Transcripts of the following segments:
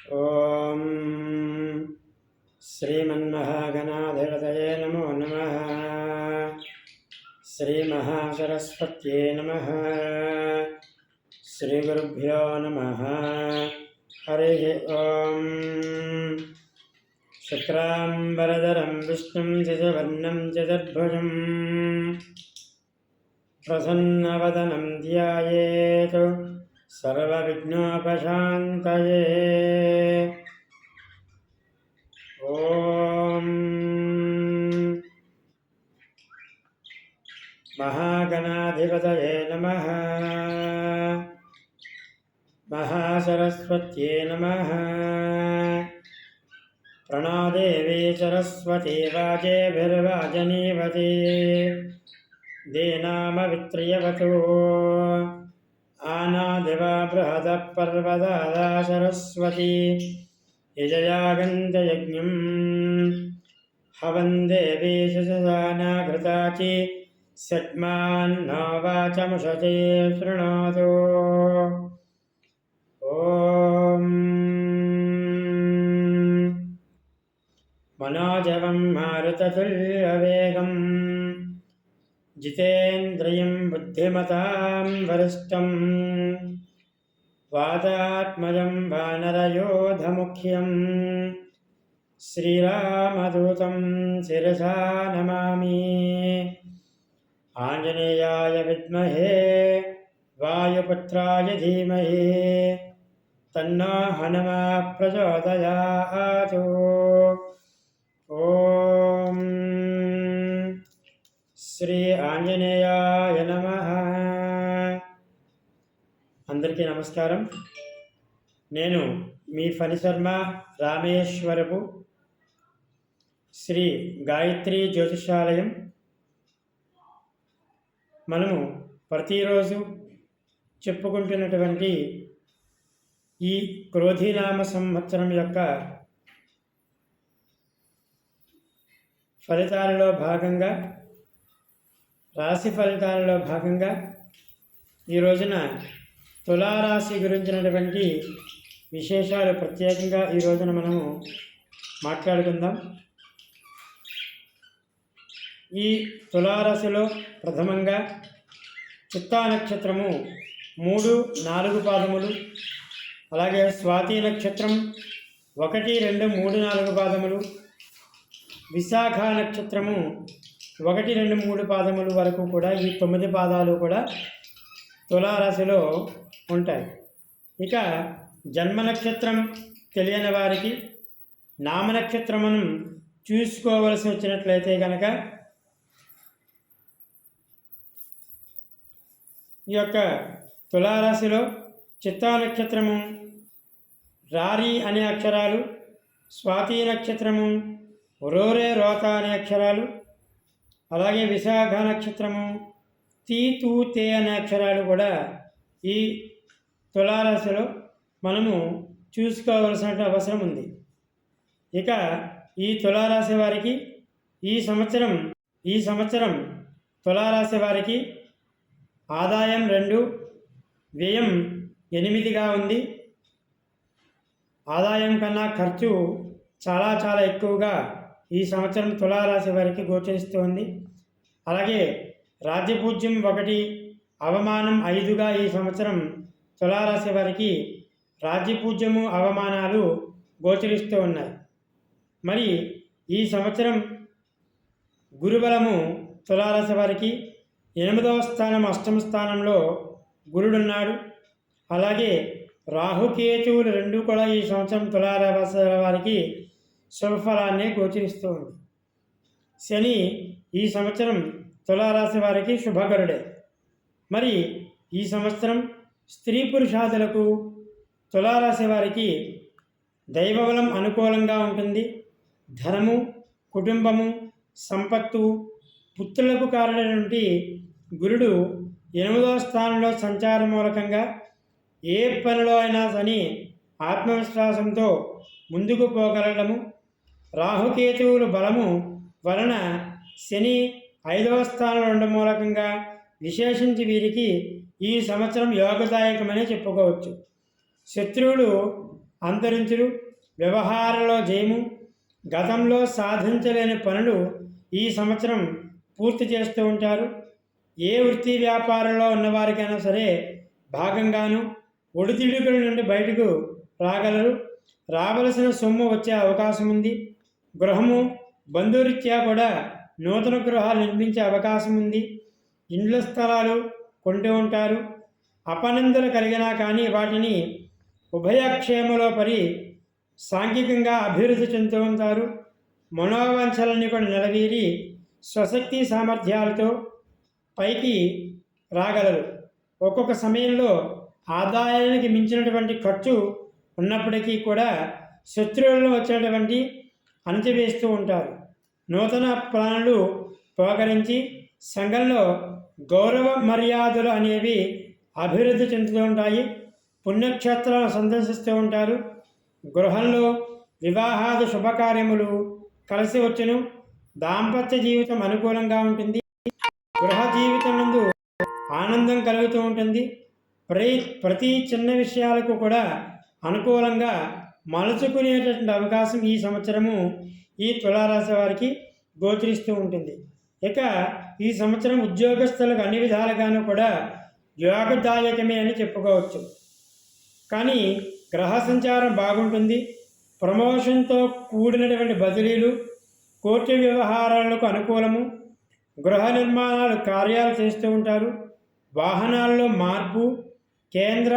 ఓం శ్రీమన్మహాగణాధిపతయే నమో నమః. శ్రీమహాసరస్వత్యై నమః. శ్రీగురుభ్యో నమః. హరి ఓం. శుక్లాంబరధరం విష్ణుం శశివర్ణం చతుర్భుజం ప్రసన్నవదనం ధ్యాయేత్ సర్వవిఘ్నోపశాంతయే. ఓం మహాగణాధిపతయే నమః. మహాసరస్వత్యై నమః. ప్రణాదేవి సరస్వతీ వాజేభిర్వాజనీవతి దేనామవిత్రియవతు ఆనాదివా బృహదః పర్వతాదా సరస్వతీ యజయాగంధయజ్ఞం హవన్ దేవీ శశసానాఘృతాచి సట్మాన్నో వాచముషతే శృణోతు. ఓం మనోజవం మారుతతుల్యవేగం జితేంద్రియం బుద్ధిమతాం వరిష్టం వాతాత్మజం వానరయోధముఖ్యం శ్రీరామదూతం శిరసా నమామి. ఆంజనేయాయ విద్మహే వాయుపుత్రాయ ధీమహి తన్నో హనుమత్ ప్రచోదయాత్. ఓం శ్రీ ఆంజనేయాయ నమః. అందరికీ నమస్కారం. నేను మీ ఫణిశర్మ రామేశ్వరపు శ్రీ గాయత్రి జ్యోతిషాలయం. మనము ప్రతిరోజు చెప్పుకుంటున్నటువంటి ఈ క్రోధినామ సంవత్సరం యొక్క ఫలితాలలో భాగంగా, రాశి ఫలితాలలో భాగంగా ఈ రోజున తులారాశి గురించినటువంటి విశేషాలు ప్రత్యేకంగా ఈ రోజున మనము మాట్లాడుకుందాం. ఈ తులారాశిలో ప్రథమంగా చిత్తా నక్షత్రము 3, 4 పాదములు, అలాగే స్వాతి నక్షత్రం 1, 2, 3, 4 పాదములు, విశాఖ నక్షత్రము 1, 2, 3 పాదములు వరకు కూడా ఈ 9 పాదాలు కూడా తులారాశిలో ఉంటాయి. ఇక జన్మ నక్షత్రం తెలియని వారికి నామ నక్షత్రమును చూసుకోవలసి వచ్చినట్లయితే కనుక ఈ యొక్క తులారాశిలో చిత్తా నక్షత్రము రారి అనే అక్షరాలు, స్వాతి నక్షత్రము రోరే రోత అనే అక్షరాలు, అలాగే విశాఖ నక్షత్రము తీ తూ తే అనే అక్షరాలు కూడా ఈ తులారాశిలో మనము చూసుకోవలసిన అవసరం ఉంది. ఇక ఈ తులారాశి వారికి ఈ సంవత్సరం తులారాశి వారికి ఆదాయం 2, వ్యయం 8గా ఉంది. ఆదాయం కన్నా ఖర్చు చాలా చాలా ఎక్కువగా ఈ సంవత్సరం తులారాశి వారికి గోచరిస్తుంది. అలాగే రాజ్యపూజ్యం 1, అవమానం 5గా ఈ సంవత్సరం తులారాశి వారికి రాజ్యపూజ్యము, అవమానాలు గోచరిస్తూ ఉన్నాయి. మరి ఈ సంవత్సరం గురుబలము తులారాశి వారికి 8వ స్థానం, 8వ స్థానంలో గురుడున్నాడు. అలాగే రాహుకేతువులు 2 కూడా ఈ సంవత్సరం తులారాశి వారికి శుభఫలాన్ని గోచరిస్తూ ఉంది. శని ఈ సంవత్సరం తులారాశి వారికి శుభకరుడే. మరి ఈ సంవత్సరం స్త్రీ పురుషాదులకు తులారాశి వారికి దైవబలం అనుకూలంగా ఉంటుంది. ధనము, కుటుంబము, సంపత్తు, పుత్రులకు కారణమైనటువంటి గురుడు 8వ స్థానంలో సంచారం మూలకంగా ఏ పనిలో అయినా సని ఆత్మవిశ్వాసంతో ముందుకు పోగలగడము, రాహుకేతువుల బలము వలన శని 5వ స్థానంలో ఉండడం మూలకంగా విశేషించి వీరికి ఈ సంవత్సరం యోగదాయకమని చెప్పుకోవచ్చు. శత్రువులు అంతరించులు, వ్యవహారంలో జయము, గతంలో సాధించలేని పనులు ఈ సంవత్సరం పూర్తి చేస్తూ ఉంటారు. ఏ వృత్తి వ్యాపారంలో ఉన్నవారికైనా సరే భాగంగాను ఒడిదుడుకుల నుండి బయటకు రాగలరు. రావలసిన సొమ్ము వచ్చే అవకాశం ఉంది. గృహము బంధురీత్యా కూడా నూతన గృహాలు నిర్మించే అవకాశం ఉంది. ఇండ్ల స్థలాలు కొంటూ ఉంటారు. అపనిందలు కలిగినా కానీ వాటిని ఉభయక్షేమలో పడి సాంఘికంగా అభివృద్ధి చెందుతూ ఉంటారు. మనోవాంఛలన్నీ కూడా నెలవేరి స్వశక్తి సామర్థ్యాలతో పైకి రాగలరు. ఒక్కొక్క సమయంలో ఆదాయానికి మించినటువంటి ఖర్చు ఉన్నప్పటికీ కూడా శత్రువులను వచ్చినటువంటి అణచివేస్తూ ఉంటారు. నూతన ప్లాన్లు పోకరించి సంఘంలో గౌరవ మర్యాదలు అనేవి అభివృద్ధి చెందుతూ ఉంటాయి. పుణ్యక్షేత్రాలను సందర్శిస్తూ ఉంటారు. గృహంలో వివాహాది శుభకార్యములు కలిసి వచ్చును. దాంపత్య జీవితం అనుకూలంగా ఉంటుంది. గృహ జీవితం నందు ఆనందం కలుగుతూ ఉంటుంది. ప్రతి చిన్న విషయాలకు కూడా అనుకూలంగా మలుచుకునేటటువంటి అవకాశం ఈ సంవత్సరము ఈ తులారాశి వారికి గోచరిస్తూ ఉంటుంది. ఇక ఈ సంవత్సరం ఉద్యోగస్తులకు అన్ని విధాలుగాను కూడా యోగదాయకమే అని చెప్పుకోవచ్చు. కానీ గ్రహ సంచారం బాగుంటుంది. ప్రమోషన్తో కూడినటువంటి బదిలీలు, కోర్టు వ్యవహారాలకు అనుకూలము, గృహ నిర్మాణాలు కార్యాలు చేస్తూ ఉంటారు. వాహనాల్లో మార్పు, కేంద్ర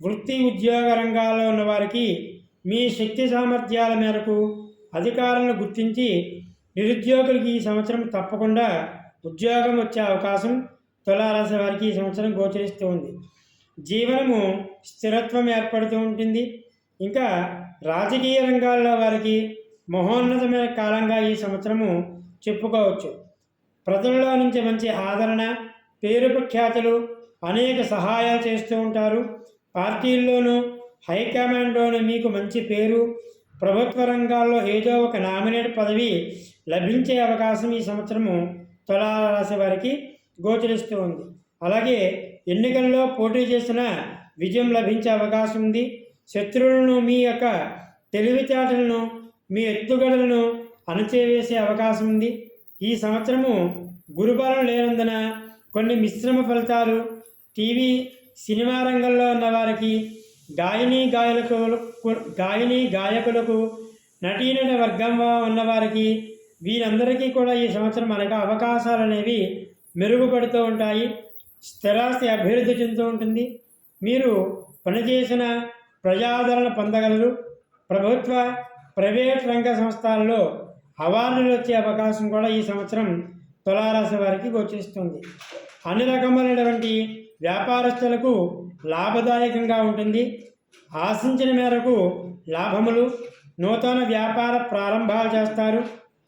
వృత్తి ఉద్యోగ రంగాల్లో ఉన్నవారికి మీ శక్తి సామర్థ్యాల మేరకు అధికారులను గుర్తించి నిరుద్యోగులకి ఈ సంవత్సరం తప్పకుండా ఉద్యోగం వచ్చే అవకాశం తులారాశి వారికి ఈ సంవత్సరం గోచరిస్తూ ఉంది. జీవనము స్థిరత్వం ఏర్పడుతూ ఉంటుంది. ఇంకా రాజకీయ రంగాల్లో వారికి మహోన్నతమైన కాలంగా ఈ సంవత్సరము చెప్పుకోవచ్చు. ప్రజల్లో నుంచి మంచి ఆదరణ, పేరు ప్రఖ్యాతులు, అనేక సహాయాలు చేస్తూ ఉంటారు. పార్టీల్లోనూ హైకమాండ్లోనూ మీకు మంచి పేరు, ప్రభుత్వ రంగాల్లో ఏదో ఒక నామినేట్ పదవి లభించే అవకాశం ఈ సంవత్సరము తులారాశి వారికి గోచరిస్తూ ఉంది. అలాగే ఎన్నికల్లో పోటీ చేసిన విజయం లభించే అవకాశం ఉంది. శత్రువులను మీ యొక్క తెలివితేటలను, మీ ఎత్తుగడలను అణచివేసే అవకాశం ఉంది. ఈ సంవత్సరము గురుబలం లేనందున కొన్ని మిశ్రమ ఫలితాలు టీవీ సినిమా రంగంలో ఉన్న వారికి, గాయకులకు, నటీనట వర్గంగా ఉన్నవారికి వీరందరికీ కూడా ఈ సంవత్సరం అనగా అవకాశాలు అనేవి మెరుగుపడుతూ ఉంటాయి. స్థిరాస్తి అభివృద్ధి చెందుతూ ఉంటుంది. మీరు పనిచేసిన ప్రజాదరణ పొందగలరు. ప్రభుత్వ, ప్రైవేట్ రంగ సంస్థల్లో అవార్డులు వచ్చే అవకాశం కూడా ఈ సంవత్సరం తులారాశి వారికి గోచరిస్తుంది. అన్ని రకములైనటువంటి వ్యాపారస్తులకు లాభదాయకంగా ఉంటుంది. ఆశించిన మేరకు లాభములు, నూతన వ్యాపార ప్రారంభాలు చేస్తారు.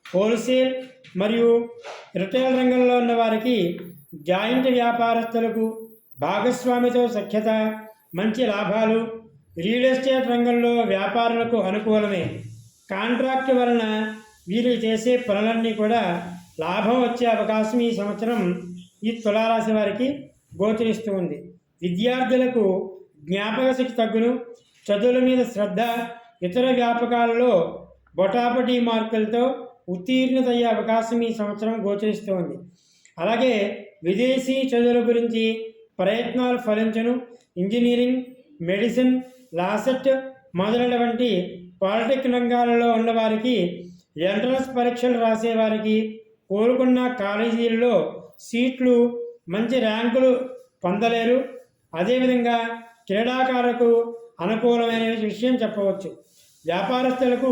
హోల్సేల్ మరియు రిటైల్ రంగంలో ఉన్న వారికి, జాయింట్ వ్యాపారస్తులకు భాగస్వామితో సఖ్యత, మంచి లాభాలు. రియల్ ఎస్టేట్ రంగంలో వ్యాపారులకు అనుకూలమే. కాంట్రాక్ట్ వలన వీరు చేసే పనులన్నీ కూడా లాభం వచ్చే అవకాశం ఈ సంవత్సరం ఈ తులారాశి వారికి గోచరిస్తూ ఉంది. విద్యార్థులకు జ్ఞాపక శక్తి తగ్గును. చదువుల మీద శ్రద్ధ, ఇతర వ్యాపకాలలో బొటాబొటీ మార్కులతో ఉత్తీర్ణత అయ్యే అవకాశం ఈ సంవత్సరం గోచరిస్తూ ఉంది. అలాగే విదేశీ చదువుల గురించి ప్రయత్నాలు ఫలించును. ఇంజనీరింగ్, మెడిసిన్, లాసెట్ మొదలైనటువంటి పాలిటెక్ రంగాలలో ఉన్నవారికి, ఎంట్రన్స్ పరీక్షలు రాసేవారికి, కోరుకున్న కాలేజీల్లో సీట్లు, మంచి ర్యాంకులు పొందలేరు. అదేవిధంగా క్రీడాకారులకు అనుకూలమైన విషయం చెప్పవచ్చు. వ్యాపారస్తులకు,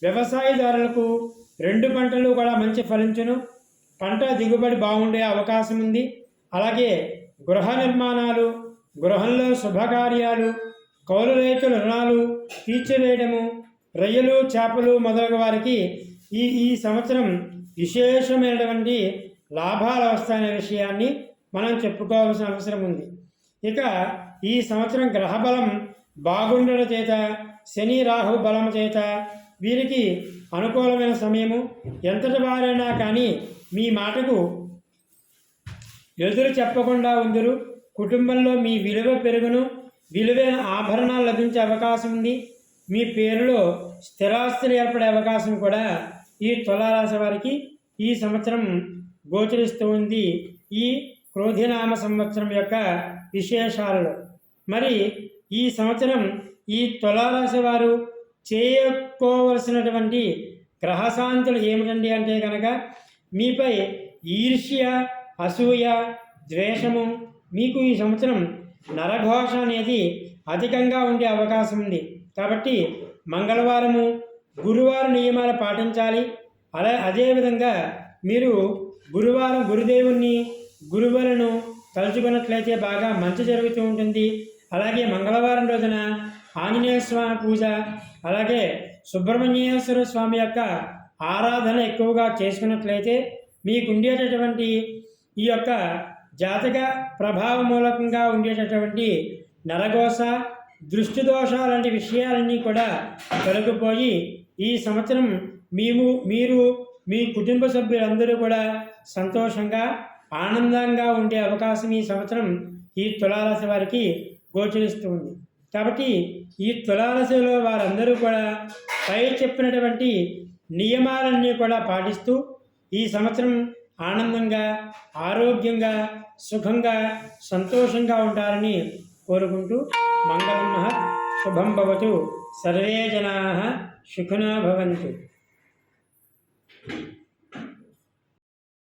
వ్యవసాయదారులకు 2 పంటలు కూడా మంచి ఫలించును. పంట దిగుబడి బాగుండే అవకాశం ఉంది. అలాగే గృహ నిర్మాణాలు, గృహంలో శుభకార్యాలు, కౌలు రైతుల రుణాలు తీర్చివేయడము, రొయ్యలు, చేపలు మొదలగు వారికి ఈ సంవత్సరం విశేషమైనటువంటి లాభాలు వస్తాయనే విషయాన్ని మనం చెప్పుకోవాల్సిన అవసరం ఉంది. ఇక ఈ సంవత్సరం గ్రహబలం బాగుండడం చేత, శని రాహు బలం చేత వీరికి అనుకూలమైన సమయము. ఎంతటి వారైనా కానీ మీ మాటకు ఎదురు చెప్పకుండా ఉందరు. కుటుంబంలో మీ విలువ పెరుగును. విలువైన ఆభరణాలు లభించే అవకాశం ఉంది. మీ పేరులో స్థిరాస్తులు ఏర్పడే అవకాశం కూడా ఈ తులారాశి వారికి ఈ సంవత్సరం గోచరిస్తూ ఉంది. ఈ క్రోధినామ సంవత్సరం యొక్క విశేషాలలో మరి ఈ సంవత్సరం ఈ తులారాశి వారు చేసుకోవలసినటువంటి గ్రహశాంతులు ఏమిటండి అంటే కనుక మీపై ఈర్ష్య, అసూయ, ద్వేషము, మీకు ఈ సంవత్సరం నరఘోష అనేది అధికంగా ఉండే అవకాశం ఉంది. కాబట్టి మంగళవారము, గురువారం నియమాలు పాటించాలి. అదేవిధంగా మీరు గురువారం గురుదేవుణ్ణి, గురువులను తలుచుకున్నట్లయితే బాగా మంచి జరుగుతూ ఉంటుంది. అలాగే మంగళవారం రోజున ఆంజనేయ స్వామి పూజ, అలాగే సుబ్రహ్మణ్యేశ్వర స్వామి యొక్క ఆరాధన ఎక్కువగా చేసుకున్నట్లయితే మీకు ఉండేటటువంటి ఈ యొక్క జాతక ప్రభావ మూలకంగా ఉండేటటువంటి నరఘోష, దృష్టి దోషాలంటి విషయాలన్నీ కూడా తొలగిపోయి ఈ సంవత్సరం మీరు మీ కుటుంబ సభ్యులందరూ కూడా సంతోషంగా, ఆనందంగా ఉండే అవకాశం ఈ సంవత్సరం ఈ తులారాశి వారికి గోచరిస్తుంది. కాబట్టి ఈ తులారాశిలో వారందరూ కూడా పై చెప్పినటువంటి నియమాలన్నీ కూడా పాటిస్తూ ఈ సంవత్సరం ఆనందంగా, ఆరోగ్యంగా, సుఖంగా, సంతోషంగా ఉంటారని కోరుకుంటూ మంగళం మహత్, శుభం భవతు, సర్వే జనాః సుఖినో భవంతు.